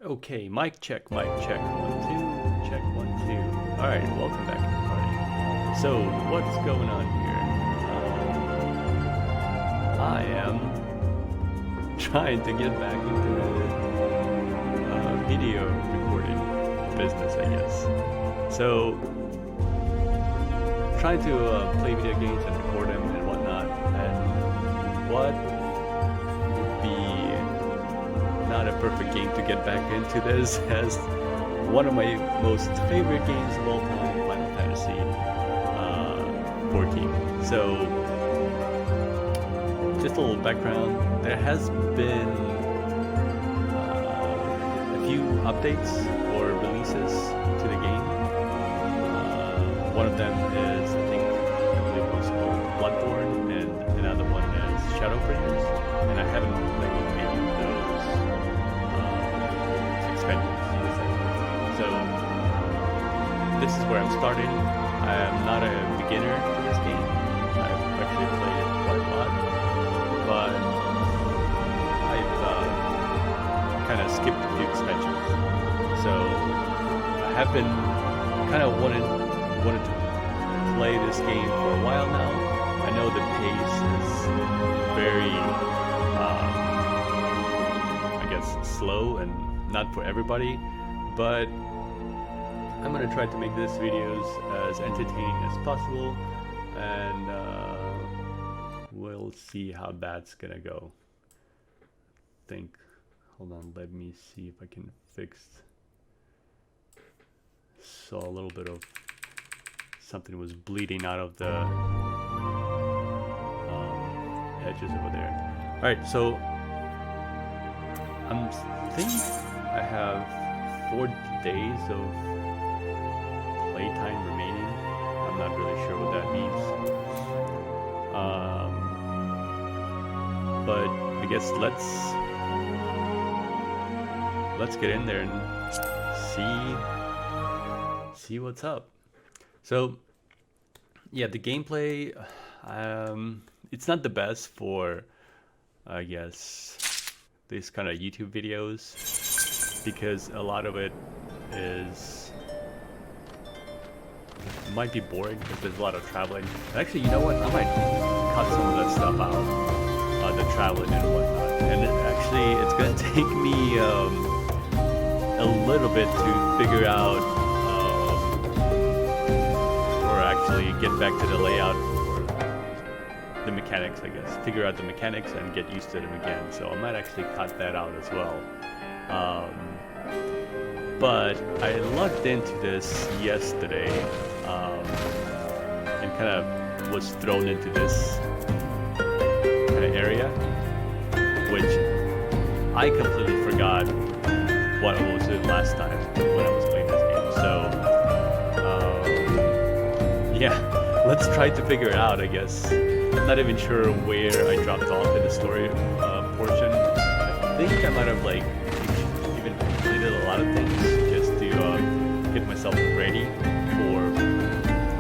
Okay, mic check, mic check. 1, 2, check 1, 2. Alright, welcome back everybody. So, what's going on here? I am trying to get back into the video recording business, I guess. So, trying to play video games and record them and whatnot, and what would be not a perfect game to get back into this as one of my most favorite games of all time, Final Fantasy 14. So, just a little background. There has been a few updates or releases to the game. One of them is, I believe it was called Bloodborne, and another one is Shadowbringers, and I haven't played any of those expansions. So this is where I'm starting. I am not a beginner to this game. I've actually played it quite a lot, but I've kind of skipped a few expansions. So I have been kind of wanted to play this game for a while now. I know the pace is very, I guess, slow and not for everybody, but I'm gonna try to make these videos as entertaining as possible, and we'll see how that's gonna go. Hold on, let me see if I can fix. Saw a little bit of something was bleeding out of the edges over there. All right, so I think I have 4 days of playtime remaining. I'm not really sure what that means. But I guess let's get in there and see what's up. So yeah, the gameplay, it's not the best for, I guess, these kind of YouTube videos, because a lot of it might be boring because there's a lot of traveling. Actually, you know what? I might cut some of that stuff out, the traveling and whatnot. And it's gonna take me a little bit to figure out, or actually get back to the layout, or the mechanics, I guess. Figure out the mechanics and get used to them again. So I might actually cut that out as well. But I logged into this yesterday, and kind of was thrown into this kind of area, which I completely forgot what I was doing last time when I was playing this game. So, yeah, let's try to figure it out, I guess. I'm not even sure where I dropped off in the story portion. I think I might have even completed a lot of things just to get myself ready for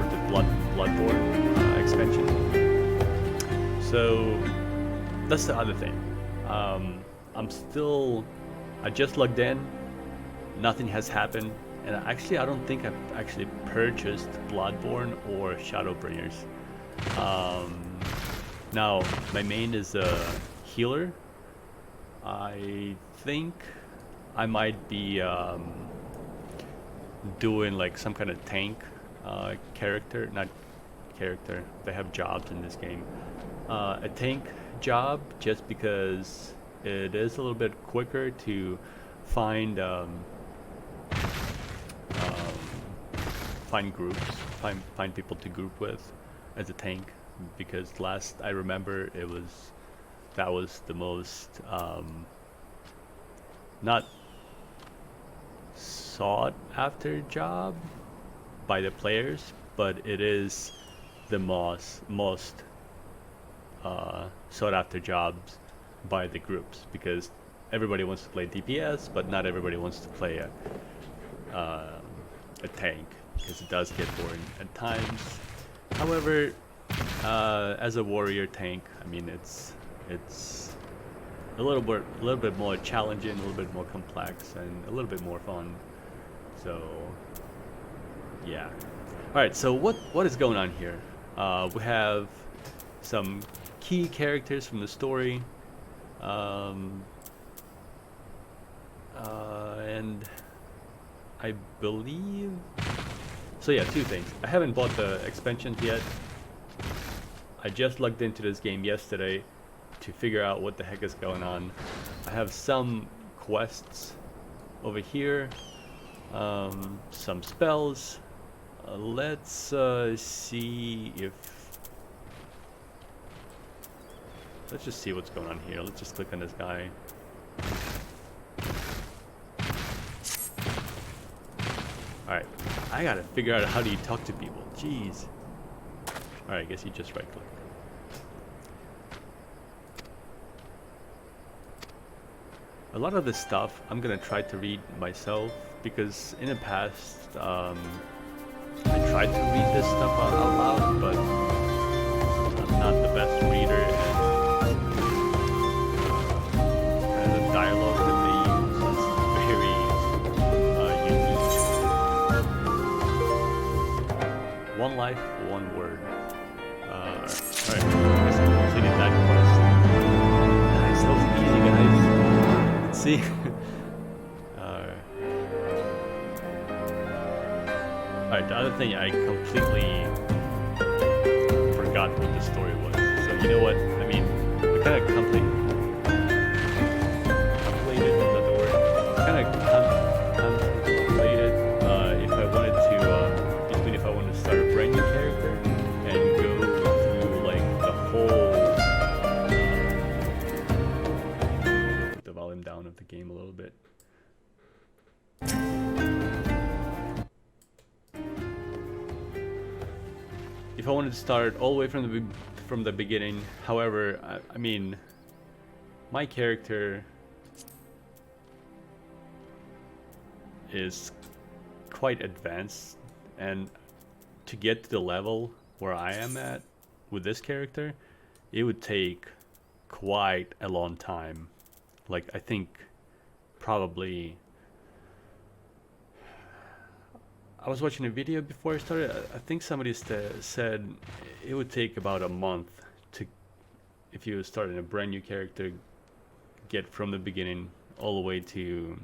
the Bloodborne expansion. So that's the other thing. I just logged in, nothing has happened, and I don't think I've actually purchased Bloodborne or Shadowbringers. Now my main is a healer. I think I might be doing like some kind of tank character, not character, they have jobs in this game. A tank job, just because it is a little bit quicker to find groups, find people to group with as a tank, because last I remember that was the most not sought after job by the players, but it is the most sought after jobs by the groups, because everybody wants to play DPS, but not everybody wants to play a tank, because it does get boring at times. However, as a warrior tank, I mean, it's a little bit more challenging, a little bit more complex, and a little bit more fun. So, yeah. All right. So what is going on here? We have some key characters from the story, um, and I believe. So yeah, two things. I haven't bought the expansions yet. I just logged into this game yesterday to figure out what the heck is going on. I have some quests over here, some spells. Let's see if... Let's just see what's going on here. Let's just click on this guy. Alright, I gotta figure out how do you talk to people. Jeez. Alright, I guess you just right click. A lot of this stuff I'm gonna try to read myself because in the past I tried to read this stuff out loud, but I'm not the best reader, and the dialogue that they use is very unique. One life, one word. Alright, let's continue that quest. Nice, that was easy, guys. Let's see. Alright, the other thing, I completely forgot what the story was. So you know what? I mean, I kind of contemplated, is that the word? Kind of contemplated if I wanted to, between if I wanted to start a brand new character and go through like the whole, put the volume down of the game a little bit. If I wanted to start all the way from the beginning, however, I mean, my character is quite advanced, and to get to the level where I am at with this character, it would take quite a long time. Like, I think probably... I was watching a video before I started. I think somebody said it would take about a month to, if you start in a brand new character, get from the beginning all the way to,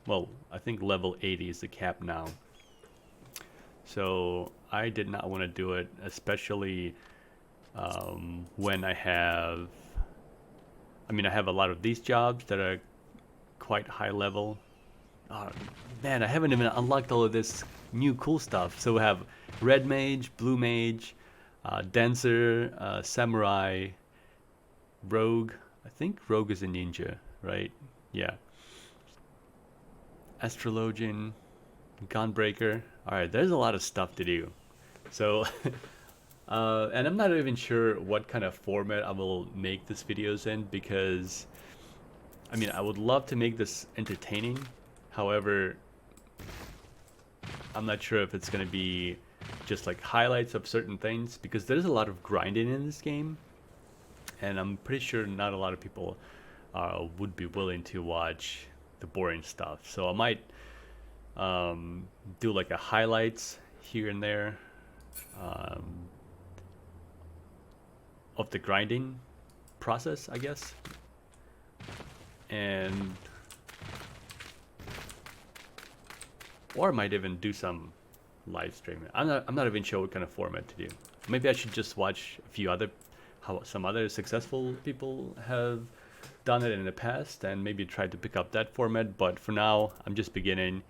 well, I think level 80 is the cap now. So I did not want to do it, especially when I have a lot of these jobs that are quite high level. Oh, man, I haven't even unlocked all of this new cool stuff. So we have Red Mage, Blue Mage, Dancer, Samurai, Rogue. I think Rogue is a ninja, right? Yeah. Astrologian, Gunbreaker. Alright, there's a lot of stuff to do. So, and I'm not even sure what kind of format I will make this videos in, because, I mean, I would love to make this entertaining. However, I'm not sure if it's going to be just like highlights of certain things, because there's a lot of grinding in this game, and I'm pretty sure not a lot of people would be willing to watch the boring stuff. So I might do like a highlights here and there of the grinding process, I guess, and or I might even do some live streaming. I'm not even sure what kind of format to do. Maybe I should just watch a few other, how some other successful people have done it in the past, and maybe try to pick up that format. But for now, I'm just beginning.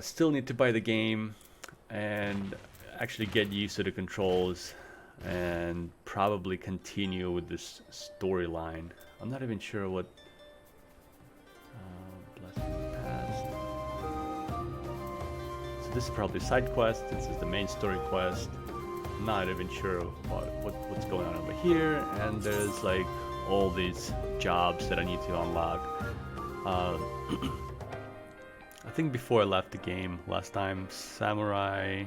Still need to buy the game and actually get used to the controls, and probably continue with this storyline. I'm not even sure what. This is probably side quest. This is the main story quest. I'm not even sure what's going on over here. And there's like all these jobs that I need to unlock. I think before I left the game last time, Samurai...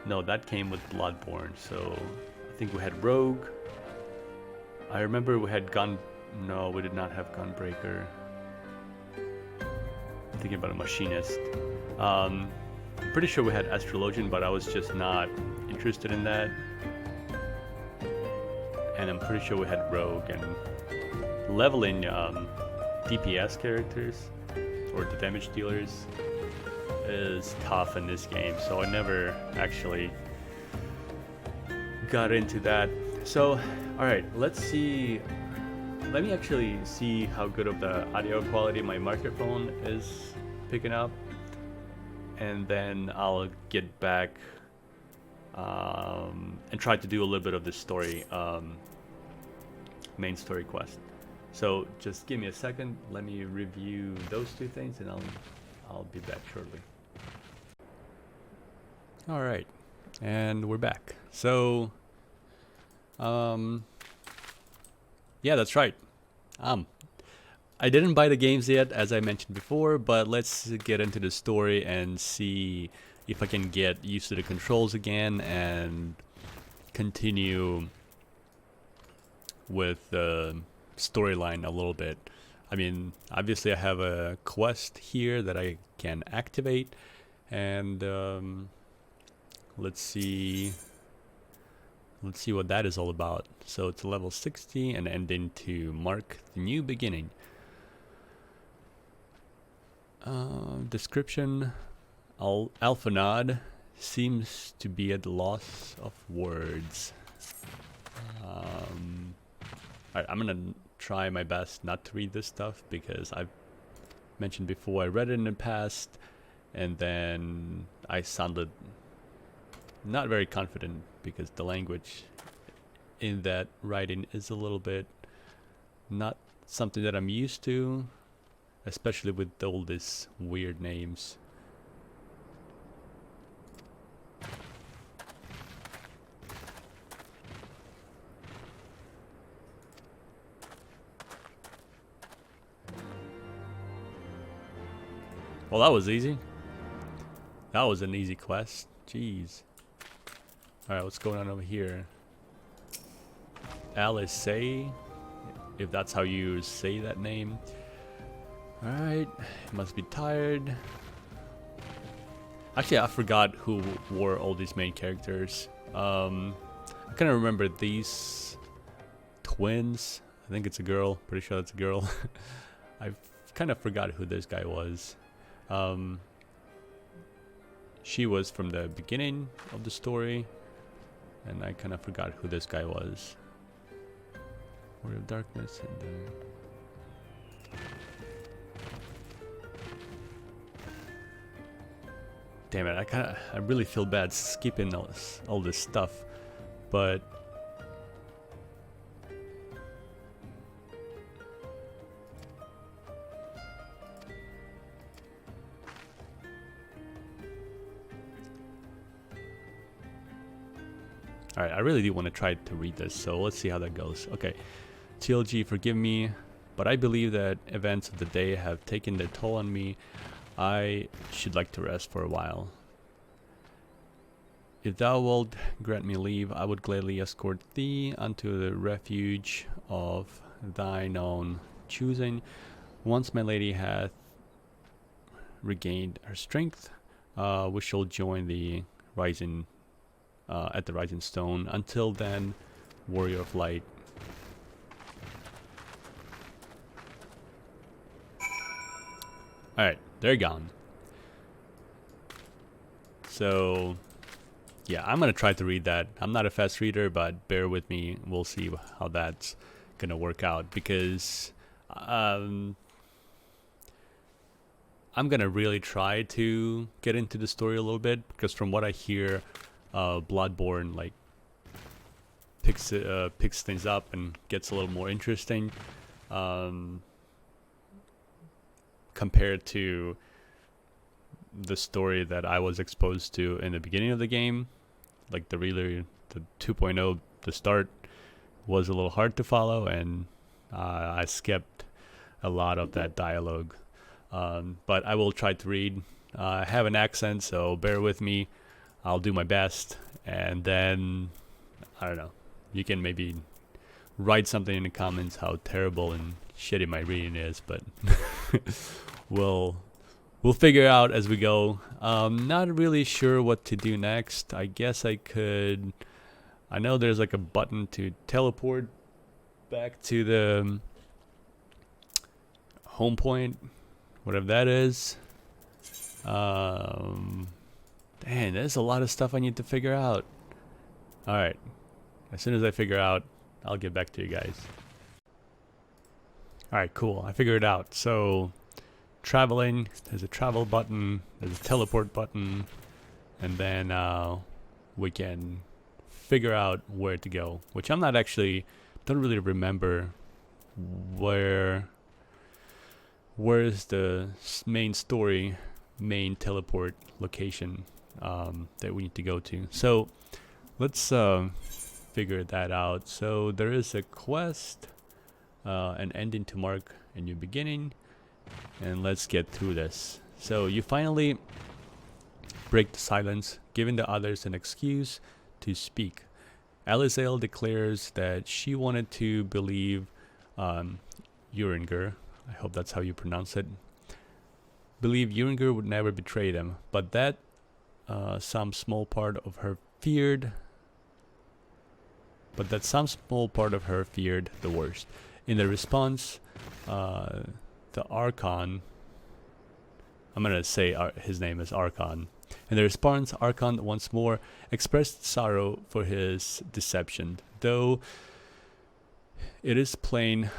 No, that came with Bloodborne. So I think we had Rogue. I remember we had gun. No, we did not have Gunbreaker. I'm thinking about a machinist. I'm pretty sure we had Astrologian, but I was just not interested in that. And I'm pretty sure we had Rogue, and leveling DPS characters or the damage dealers is tough in this game, so I never actually got into that. So alright, let's see. Let me actually see how good of the audio quality my microphone is picking up, and then I'll get back and try to do a little bit of the story, main story quest. So just give me a second, let me review those two things, and I'll be back shortly. Alright, and we're back. So yeah, that's right. I didn't buy the games yet, as I mentioned before, but let's get into the story and see if I can get used to the controls again and continue with the storyline a little bit. I mean, obviously I have a quest here that I can activate, and let's see what that is all about. So it's level 60 and ending to mark the new beginning. Description: Alphanod seems to be at the loss of words. Alright, I'm gonna try my best not to read this stuff, because I've mentioned before I read it in the past and then I sounded not very confident because the language in that writing is a little bit not something that I'm used to, especially with all these weird names. Well, that was easy. That was an easy quest. Jeez. Alright, what's going on over here? Alice, if that's how you say that name. Alright, must be tired. Actually, I forgot who wore all these main characters. I kind of remember these twins. I think it's a girl. Pretty sure it's a girl. I kind of forgot who this guy was. She was from the beginning of the story, and I kind of forgot who this guy was. Warrior of Darkness and damn it, I really feel bad skipping all this stuff, but alright, I really do want to try to read this, so let's see how that goes. Okay, TLG, forgive me, but I believe that events of the day have taken their toll on me. I should like to rest for a while. If thou wilt grant me leave, I would gladly escort thee unto the refuge of thine own choosing. Once my lady hath regained her strength, we shall join the rising at the rising stone. Until then, warrior of light. Alright, they're gone. So yeah, I'm gonna try to read that. I'm not a fast reader, but bear with me. We'll see how that's gonna work out, because I'm gonna really try to get into the story a little bit, because from what I hear, Bloodborne like picks things up and gets a little more interesting compared to the story that I was exposed to in the beginning of the game. Like the 2.0, the start was a little hard to follow, and I skipped a lot of that dialogue. But I will try to read. I have an accent, so bear with me. I'll do my best, and then I don't know, you can maybe write something in the comments how terrible and shitty my reading is, but we'll figure out as we go. Not really sure what to do next. I guess I know there's like a button to teleport back to the home point, whatever that is. Dang, there's a lot of stuff I need to figure out. Alright, as soon as I figure out, I'll get back to you guys. Alright, cool, I figured it out. So, traveling, there's a travel button, there's a teleport button, and then we can figure out where to go, which I'm not actually, don't really remember where's the main story, main teleport location that we need to go to. So let's figure that out. So there is a quest, an ending to mark a new beginning, and let's get through this. So you finally break the silence, giving the others an excuse to speak. Alisail declares that she wanted to believe Uringer, I hope that's how you pronounce it, believe Uringer would never betray them, but that some small part of her feared the worst. In the response, the Archon, I'm gonna say his name is Archon. In the response, Archon once more expressed sorrow for his deception, though it is plain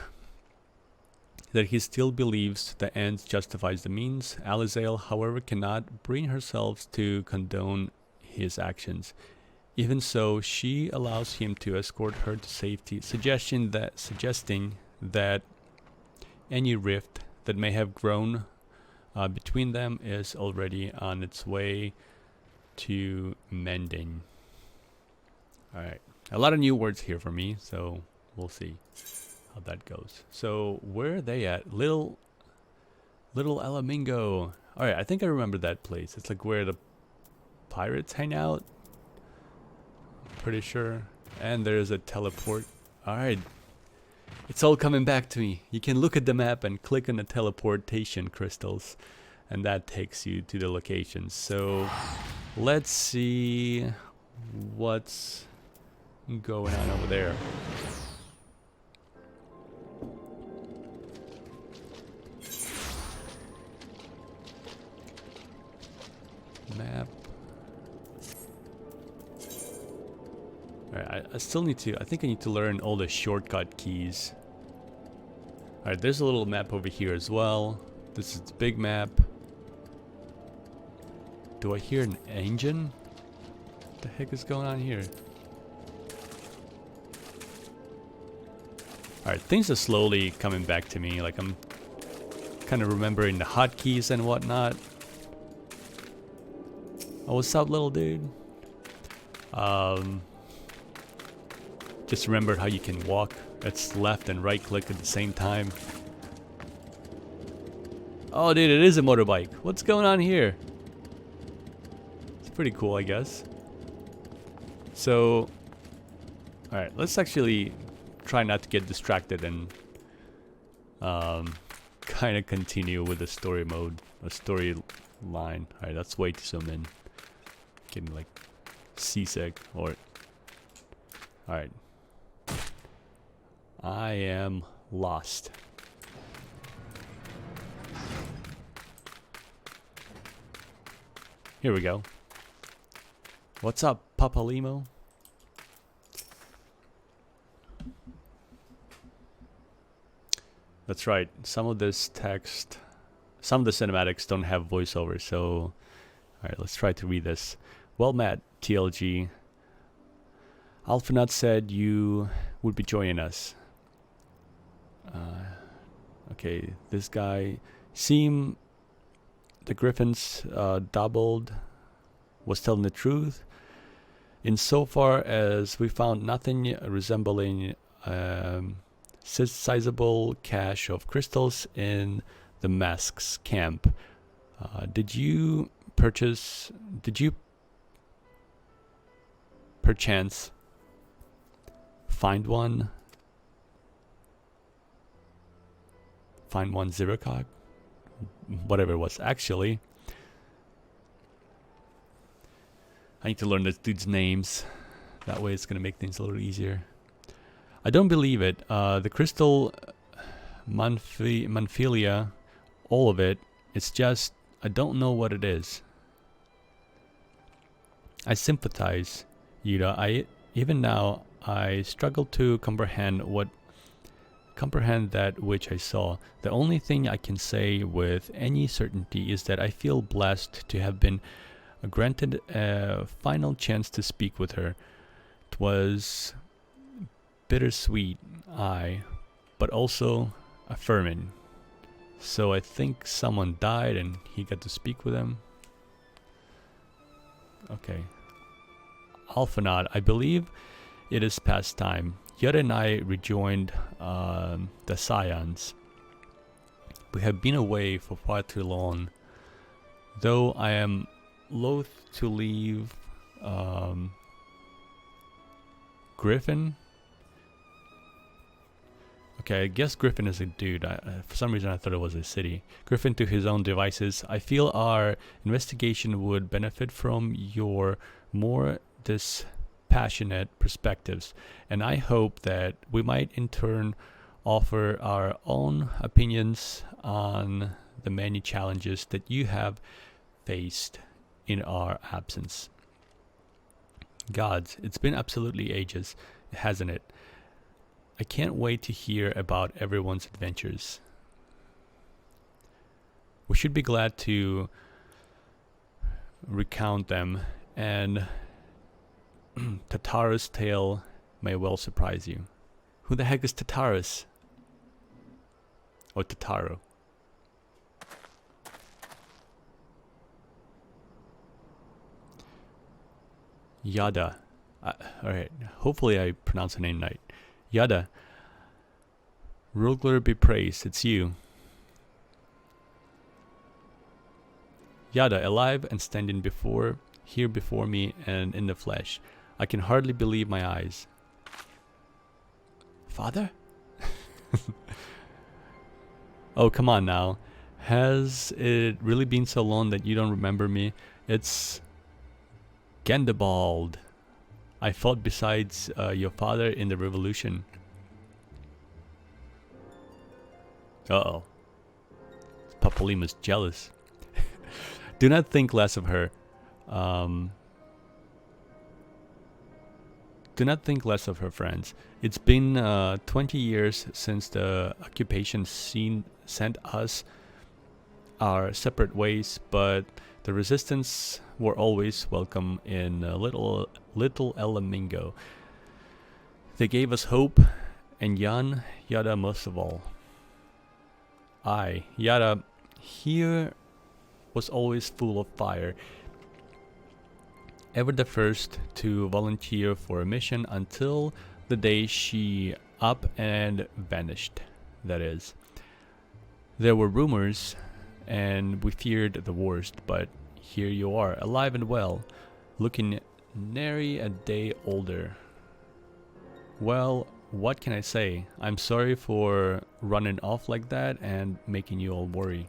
that he still believes the end justifies the means. Alisail, however, cannot bring herself to condone his actions. Even so, she allows him to escort her to safety, suggesting that any rift that may have grown between them is already on its way to mending. Alright, a lot of new words here for me, so we'll see how that goes. So where are they at? Little Alamingo. Alright, I think I remember that place. It's like where the pirates hang out, pretty sure. And there's a teleport. Alright, it's all coming back to me. You can look at the map and click on the teleportation crystals, and that takes you to the locations. So let's see what's going on over there. Map. Alright, I still need to, I think I need to learn all the shortcut keys. Alright, there's a little map over here as well. This is the big map. Do I hear an engine? What the heck is going on here? Alright, things are slowly coming back to me. Like I'm kind of remembering the hotkeys and whatnot. Oh, what's up, little dude? Just remembered how you can walk. It's left and right click at the same time. Oh, dude, it is a motorbike. What's going on here? It's pretty cool, I guess. So, alright, let's actually try not to get distracted and kind of continue with the story mode, a story line. Alright, let's wait to zoom in. Getting like seasick or... Alright. I am lost. Here we go. What's up, Papa Limo? That's right. Some of this text, some of the cinematics don't have voiceover, so... Alright, let's try to read this. Well met, TLG. Alphanut said you would be joining us. Okay, this guy... Seem the Griffins doubled was telling the truth. Insofar as we found nothing resembling sizable cache of crystals in the Mask's camp. Did you perchance find one? find one Zerocog, whatever it was. Actually, I need to learn this dude's names. That way it's gonna make things a little easier. I don't believe it. The crystal Manphilia, all of it, it's just, I don't know what it is. I sympathize, Yuda. Even now, I struggle to comprehend that which I saw. The only thing I can say with any certainty is that I feel blessed to have been granted a final chance to speak with her. 'Twas bittersweet, but also affirming. So I think someone died and he got to speak with him. Okay. Alphanaut, I believe it is past time. Yada and I rejoined the Scions. We have been away for far too long, though I am loath to leave Griffin. Okay, I guess Griffin is a dude. For some reason I thought it was a city. Griffin to his own devices. I feel our investigation would benefit from your more dispassionate perspectives, and I hope that we might in turn offer our own opinions on the many challenges that you have faced in our absence. Gods, it's been absolutely ages, hasn't it? I can't wait to hear about everyone's adventures. We should be glad to recount them, and Tataru's tale may well surprise you. Who the heck is Tatarus? Or Tataru? Yada. Alright, hopefully I pronounce her name right. Yada. Rugler be praised, it's you. Yada, alive and standing here before me and in the flesh. I can hardly believe my eyes. Father? Oh, come on now. Has it really been so long that you don't remember me? It's Gandebald. I fought besides your father in the revolution. Uh-oh. Papolima's jealous. Do not think less of her. Do not think less of her, friends. It's been 20 years since the occupation sent us our separate ways, but the resistance were always welcome in Little Elamingo. They gave us hope, and Yada most of all. Yada here was always full of fire. Ever the first to volunteer for a mission until the day she up and vanished, that is. There were rumors, and we feared the worst, but here you are, alive and well, looking nary a day older. Well, what can I say? I'm sorry for running off like that and making you all worry.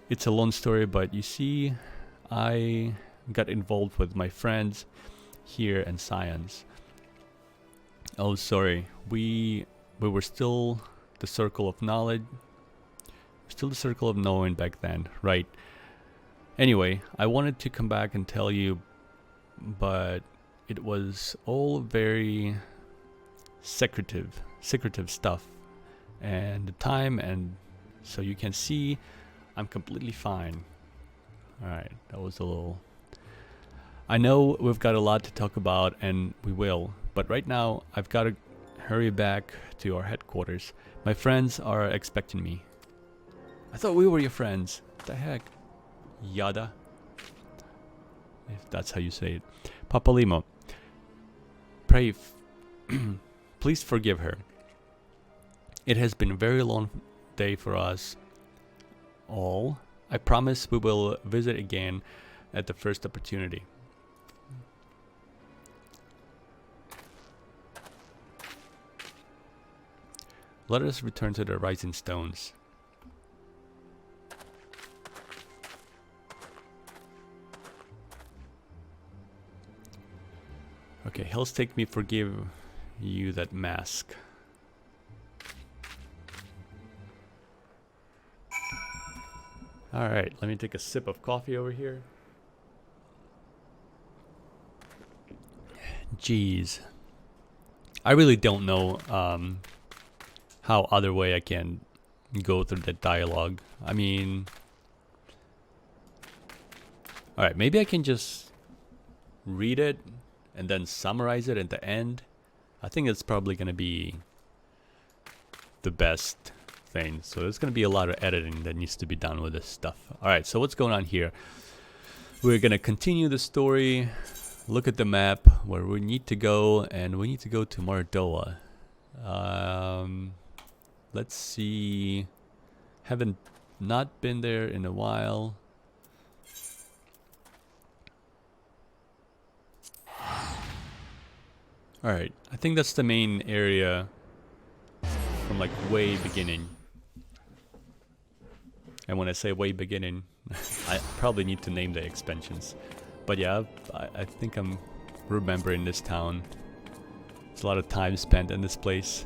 It's a long story, but you see, I got involved with my friends here in Science. Oh, sorry. We were still the circle of knowledge. Still the circle of knowing back then, right? Anyway, I wanted to come back and tell you, but it was all very secretive stuff, and the time, and so you can see I'm completely fine. Alright, that was a little... I know we've got a lot to talk about, and we will, but right now I've got to hurry back to our headquarters. My friends are expecting me. I thought we were your friends. What the heck? Yada. If that's how you say it. Papolimo. Pray, please forgive her. It has been a very long day for us all. I promise we will visit again at the first opportunity. Let us return to the Rising Stones. Okay, Hell's Take Me, forgive you that mask. Alright, let me take a sip of coffee over here. Jeez. I really don't know how other way I can go through the dialogue. I mean... Alright, maybe I can just read it and then summarize it at the end. I think it's probably going to be the best thing. So there's going to be a lot of editing that needs to be done with this stuff. Alright, so what's going on here? We're going to continue the story. Look at the map where we need to go, and we need to go to Mordoa. Let's see. Haven't not been there in a while. Alright, I think that's the main area from like way beginning. And when I say way beginning, I probably need to name the expansions. But yeah, I think I'm remembering this town. There's a lot of time spent in this place.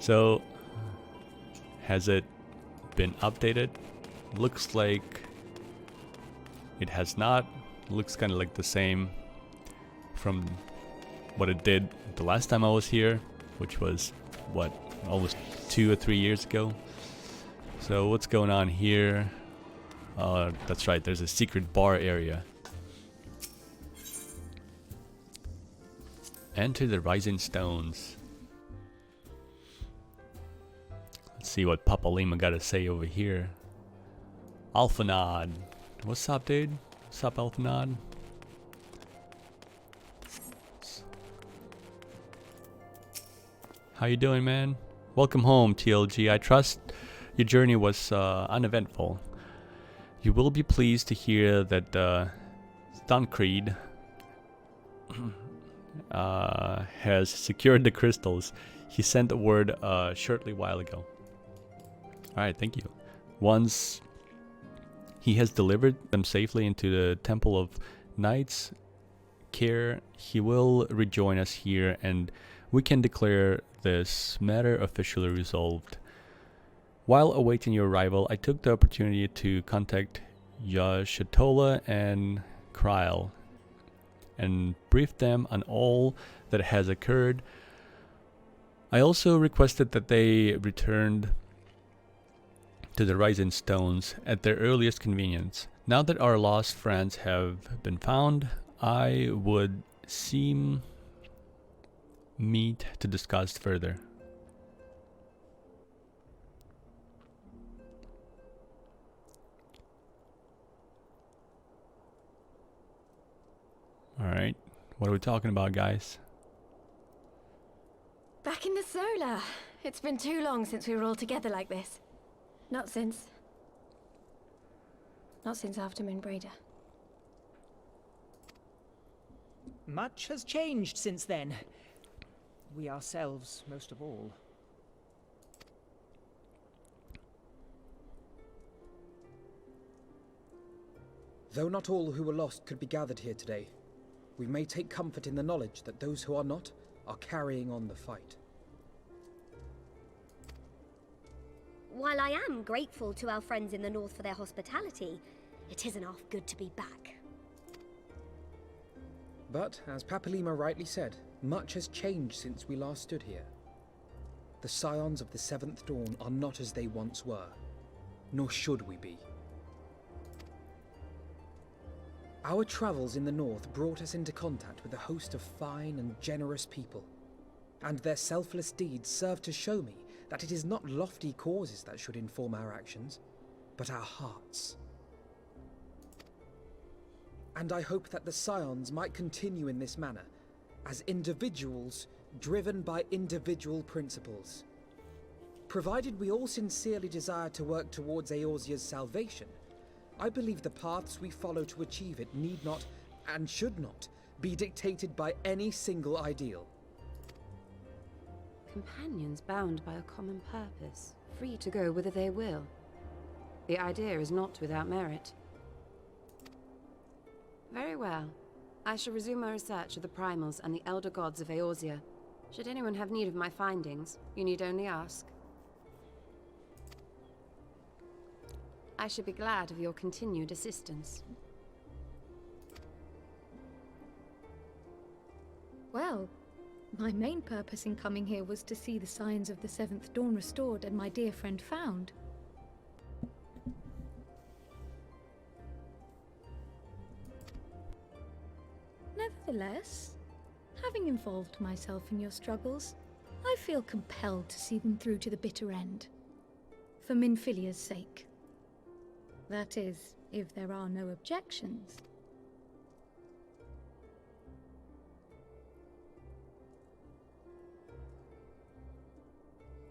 So, has it been updated? Looks like it has not. Looks kind of like the same from what it did the last time I was here, which was, what, almost 2 or 3 years ago. So what's going on here? That's right, there's a secret bar area. Enter the Rising Stones. Let's see what Papa Lima got to say over here. Alphanod. What's up, dude? What's up, Alphanod? How you doing, man? Welcome home, TLG. I trust your journey was uneventful. You will be pleased to hear that Stancreed has secured the crystals. He sent a word a shortly while ago. Alright, thank you. Once he has delivered them safely into the Temple of Knight's care, he will rejoin us here and we can declare this matter officially resolved. While awaiting your arrival, I took the opportunity to contact Yashatola and Kryl and briefed them on all that has occurred. I also requested that they returned to the Rising Stones at their earliest convenience. Now that our lost friends have been found, I would meet to discuss further. Alright, what are we talking about, guys? Back in the solar. It's been too long since we were all together like this. Not since after Moonbraider. Much has changed since then. We ourselves, most of all. Though not all who were lost could be gathered here today, we may take comfort in the knowledge that those who are not are carrying on the fight. While I am grateful to our friends in the north for their hospitality, it isn't half good to be back. But, as Papalima rightly said, much has changed since we last stood here. The Scions of the Seventh Dawn are not as they once were, nor should we be. Our travels in the north brought us into contact with a host of fine and generous people, and their selfless deeds serve to show me that it is not lofty causes that should inform our actions, but our hearts. And I hope that the Scions might continue in this manner, as individuals driven by individual principles. Provided we all sincerely desire to work towards Eorzea's salvation, I believe the paths we follow to achieve it need not, and should not, be dictated by any single ideal. Companions bound by a common purpose, free to go whither they will. The idea is not without merit. Very well. I shall resume my research of the primals and the elder gods of Eorzea. Should anyone have need of my findings, you need only ask. I should be glad of your continued assistance. Well, my main purpose in coming here was to see the signs of the Seventh Dawn restored and my dear friend found. Nevertheless, having involved myself in your struggles, I feel compelled to see them through to the bitter end. For Minfilia's sake. That is, if there are no objections.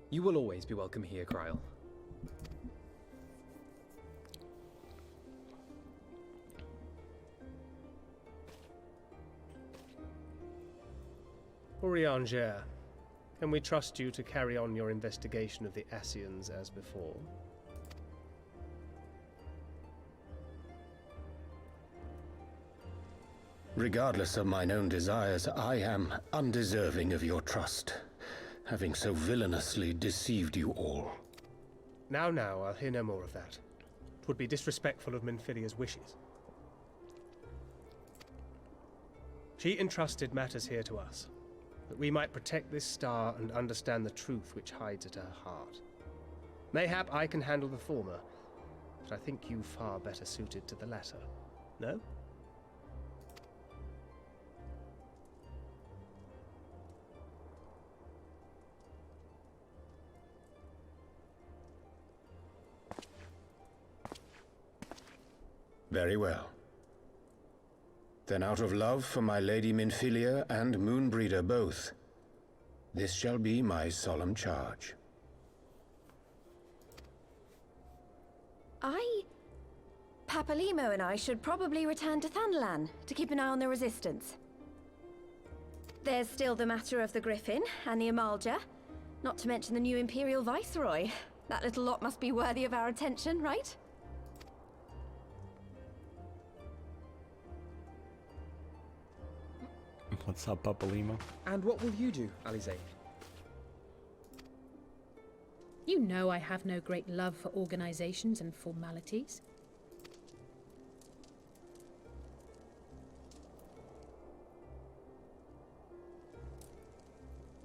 You will always be welcome here, Kryl. Urianger, can we trust you to carry on your investigation of the Ascians as before? Regardless of mine own desires, I am undeserving of your trust, having so villainously deceived you all. Now, I'll hear no more of that. 'Twould be disrespectful of Minfilia's wishes. She entrusted matters here to us, that we might protect this star and understand the truth which hides at her heart. Mayhap I can handle the former, but I think you far better suited to the latter. No? Very well. Then out of love for my Lady Minfilia and Moonbreeder both, this shall be my solemn charge. Papalimo and I should probably return to Thanalan to keep an eye on the Resistance. There's still the matter of the Griffin and the Amalja, not to mention the new Imperial Viceroy. That little lot must be worthy of our attention, right? What's up, Papalimo? And what will you do, Alize? You know I have no great love for organizations and formalities.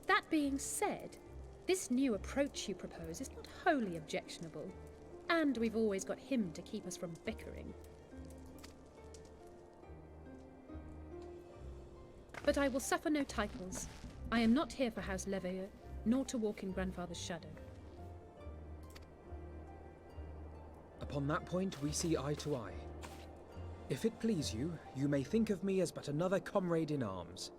That being said, this new approach you propose is not wholly objectionable, and we've always got him to keep us from bickering. But I will suffer no titles. I am not here for House Leveilleur, nor to walk in Grandfather's shadow. Upon that point, we see eye to eye. If it please you, you may think of me as but another comrade in arms.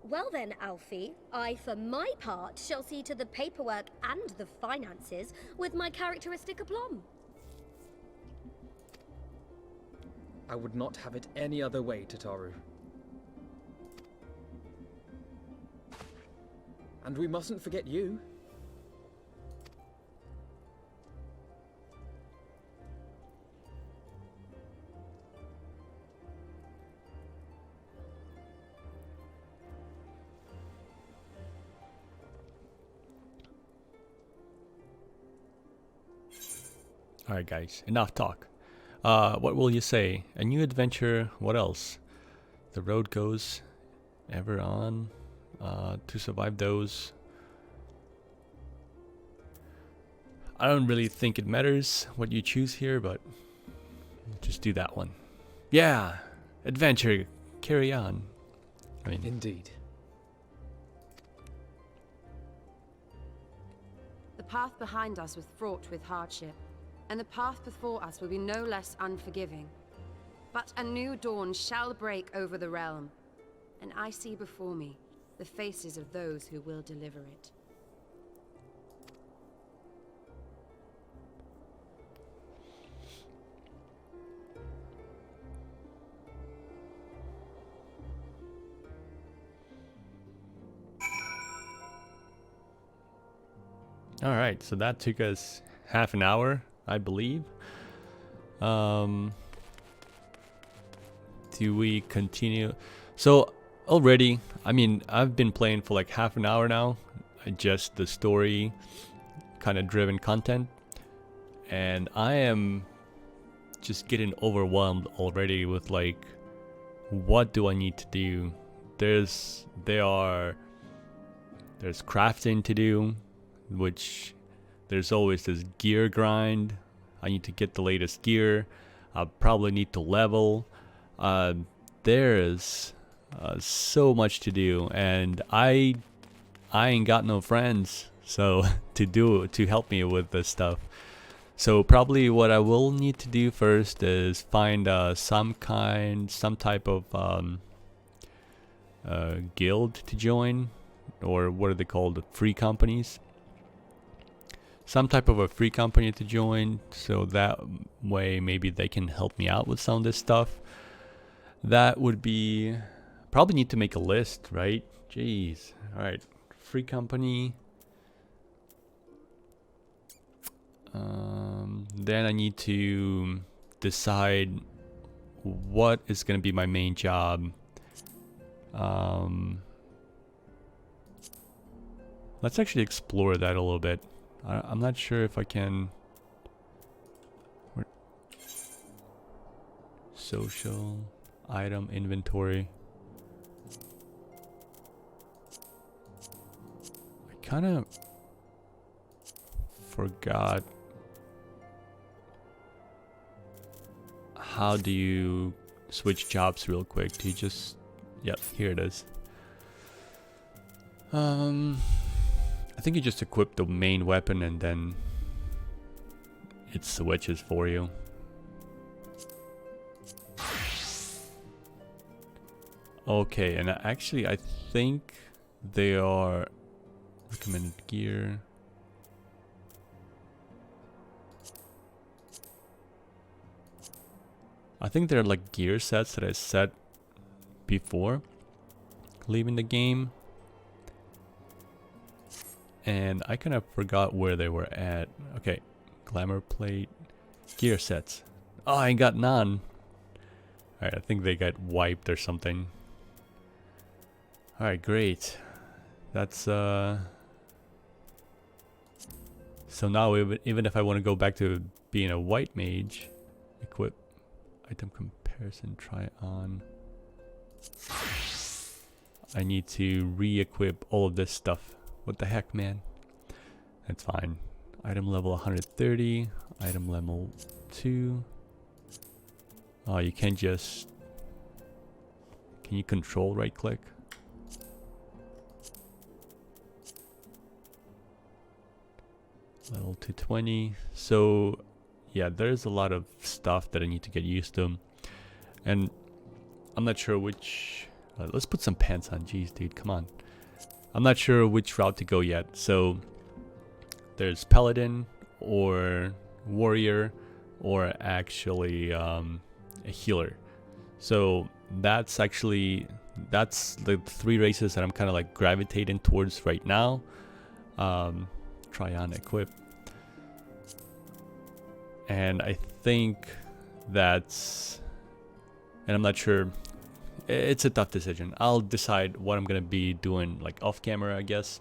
Well then, Alfie, I for my part shall see to the paperwork and the finances with my characteristic aplomb. I would not have it any other way, Tataru. And we mustn't forget you. Alright guys, enough talk. What will you say? A new adventure, what else? The road goes ever on to survive those. I don't really think it matters what you choose here, but just do that one. Yeah, adventure, carry on. I mean, Indeed. The path behind us was fraught with hardship, and the path before us will be no less unforgiving. But a new dawn shall break over the realm, and I see before me the faces of those who will deliver it. Alright, so that took us half an hour, I believe. Do we continue? So already, I mean, I've been playing for like half an hour now. Just the story kind of driven content. And I am just getting overwhelmed already with like, what do I need to do? There's crafting to do, which there's always this gear grind. I need to get the latest gear. I probably need to level. There's so much to do, and I ain't got no friends, so to help me with this stuff. So probably what I will need to do first is find some type of guild to join, or what are they called? Free companies. Some type of a free company to join, so that way maybe they can help me out with some of this stuff. That would be, probably need to make a list, right? Jeez. All right, free company. Then I need to decide what is going to be my main job. Let's actually explore that a little bit. I'm not sure if I can. Social item inventory. I kind of forgot. How do you switch jobs real quick? Do you just, yep, here it is. I think you just equip the main weapon and then it switches for you. Okay, and actually I think they are recommended gear. I think they're like gear sets that I set before leaving the game. And I kind of forgot where they were at. Okay, glamour plate, gear sets. Oh, I ain't got none. Alright, I think they got wiped or something. Alright, great. That's so now even if I want to go back to being a white mage, equip item comparison, try on. I need to re-equip all of this stuff. What the heck, man? That's fine. Item level 130. Item level 2. Oh, you can't just... Can you control right click? Level 220. So, yeah, there's a lot of stuff that I need to get used to. And I'm not sure which... let's put some pants on. Jeez, dude, come on. I'm not sure which route to go yet. So there's Paladin or Warrior or actually a healer. So that's the three races that I'm kind of like gravitating towards right now. Try on equip. And I think that's... And I'm not sure... It's a tough decision. I'll decide what I'm gonna be doing like off camera, I guess.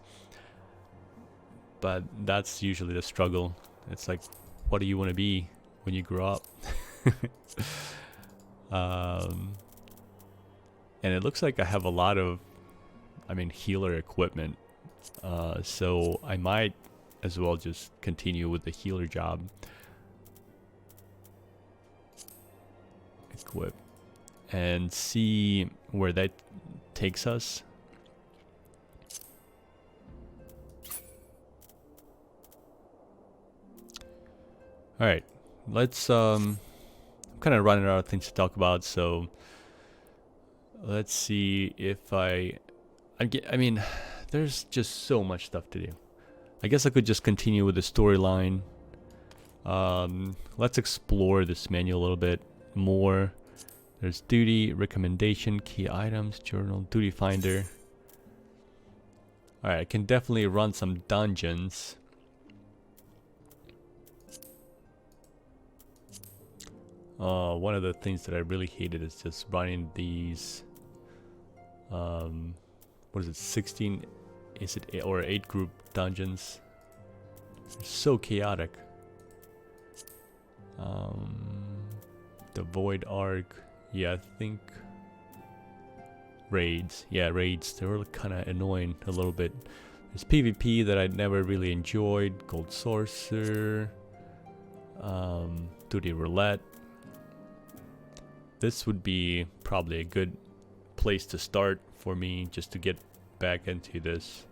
But that's usually the struggle. It's like, what do you want to be when you grow up? And it looks like I have a lot of, healer equipment. So I might as well just continue with the healer job. Equip. And see where that takes us. All right, let's I'm kind of running out of things to talk about, so let's see if there's just so much stuff to do. I guess I could just continue with the storyline. Let's explore this menu a little bit more. There's duty, recommendation, key items, journal, duty finder. Alright, I can definitely run some dungeons. one of the things that I really hated is just running these what is it, 16, is it, or 8 group dungeons. It's so chaotic. The Void Arc, yeah, I think raids, yeah, raids, they were kind of annoying a little bit. There's PvP that I never really enjoyed, Gold Sorcerer, 2D Roulette. This would be probably a good place to start for me, just to get back into this.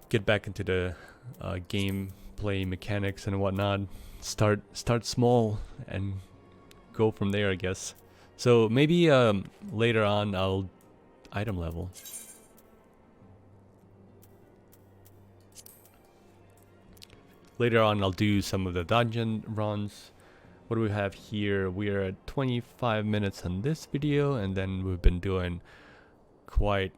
Get back into the gameplay mechanics and whatnot. Start small and go from there, I guess. So maybe later on I'll item level. Later on I'll do some of the dungeon runs. What do we have here? We are at 25 minutes on this video, and then we've been doing quite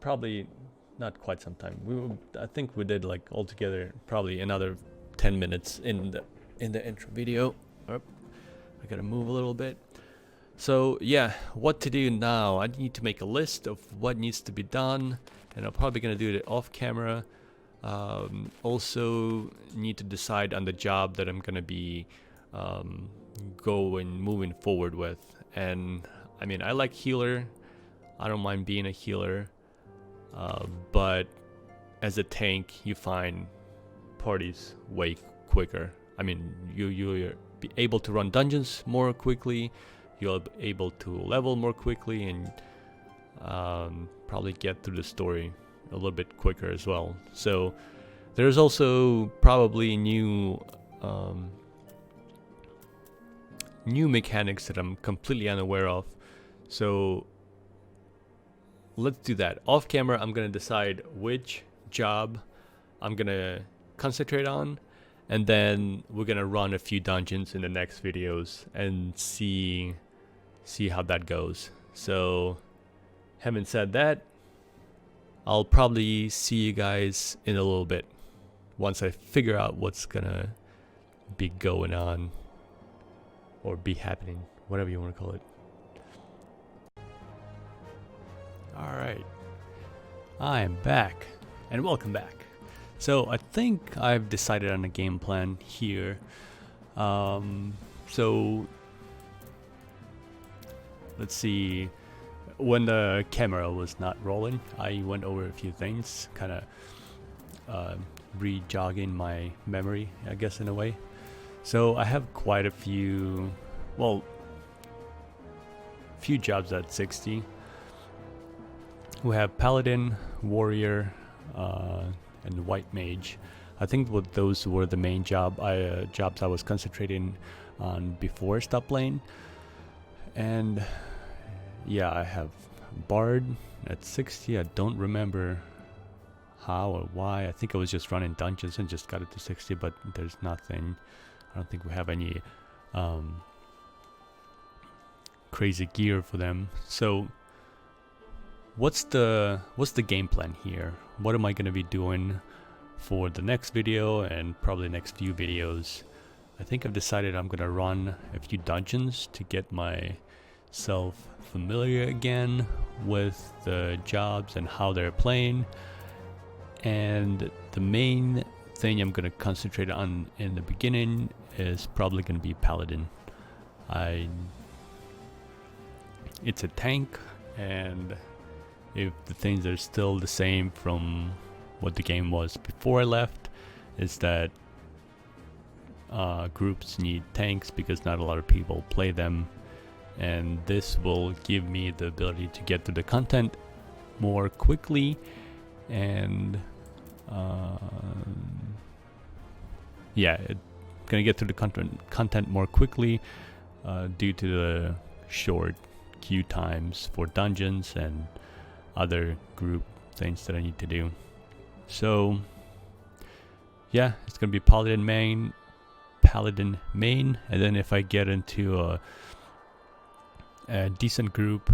probably not quite some time. I think we did like altogether probably another 10 minutes in the intro video. Oh, I gotta move a little bit. So yeah, what to do now? I need to make a list of what needs to be done, and I'm probably gonna do it off camera. Also need to decide on the job that I'm gonna be moving forward with. And I mean, I like healer. I don't mind being a healer, but as a tank, you find parties way quicker. I mean, you're be able to run dungeons more quickly. You'll be able to level more quickly, and probably get through the story a little bit quicker as well. So there's also probably new mechanics that I'm completely unaware of. So let's do that. Off camera, I'm gonna decide which job I'm gonna concentrate on, and then we're gonna run a few dungeons in the next videos and see how that goes. So having said that, I'll probably see you guys in a little bit once I figure out what's gonna be going on or be happening, whatever you want to call it. Alright, I am back, and welcome back. So I think I've decided on a game plan here. So let's see. When the camera was not rolling, I went over a few things, kind of re-jogging my memory, I guess, in a way. So I have quite a few jobs at 60. We have Paladin, Warrior, and White Mage. I think those were the main jobs I was concentrating on before Stop Playing. And yeah, I have Bard at 60. I don't remember how or why. I think I was just running dungeons and just got it to 60, but there's nothing. I don't think we have any crazy gear for them. So what's the game plan here? What am I going to be doing for the next video and probably the next few videos? I think I've decided I'm going to run a few dungeons to get myself familiar again with the jobs and how they're playing. And the main thing I'm going to concentrate on in the beginning is probably going to be Paladin. It's a tank, and if the things are still the same from what the game was before I left, is that groups need tanks because not a lot of people play them, and this will give me the ability to get to the content more quickly and gonna get through the content more quickly due to the short queue times for dungeons and other group things that I need to do. So yeah, it's gonna be Paladin main, and then if I get into a decent group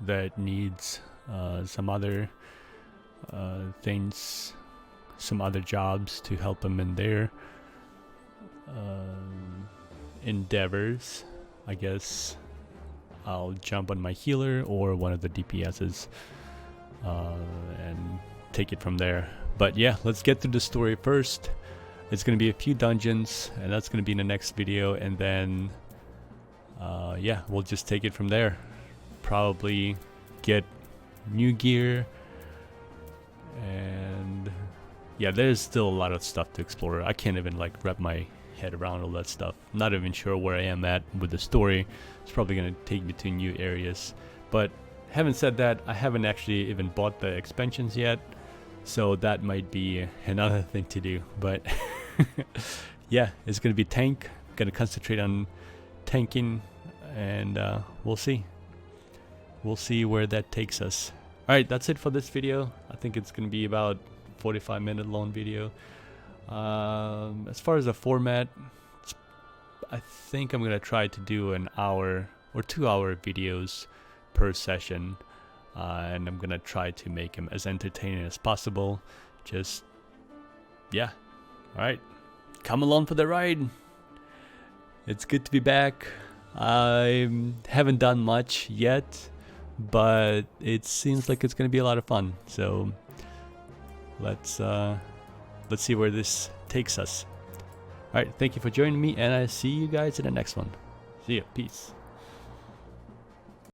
that needs some other things, some other jobs to help them in their endeavors. I guess I'll jump on my healer or one of the DPSs and take it from there. But yeah, let's get through the story first. It's going to be a few dungeons, and that's going to be in the next video, and then yeah, we'll just take it from there. Probably get new gear, and yeah, there's still a lot of stuff to explore. I can't even like wrap my head around all that stuff. Not even sure where I am at with the story. It's probably going to take me to new areas, but having said that, I haven't actually even bought the expansions yet, so that might be another thing to do. But yeah, it's gonna be tank. Gonna concentrate on tanking, and we'll see where that takes us. All right, that's it for this video. I think it's gonna be about 45-minute long video. As far as the format, I think I'm gonna try to do an hour or 2-hour videos per session, and I'm gonna try to make them as entertaining as possible. Just yeah, all right, come along for the ride. It's good to be back. I haven't done much yet, but it seems like it's gonna be a lot of fun, so let's see where this takes us. All right, thank you for joining me, and I see you guys in the next one. See ya, peace.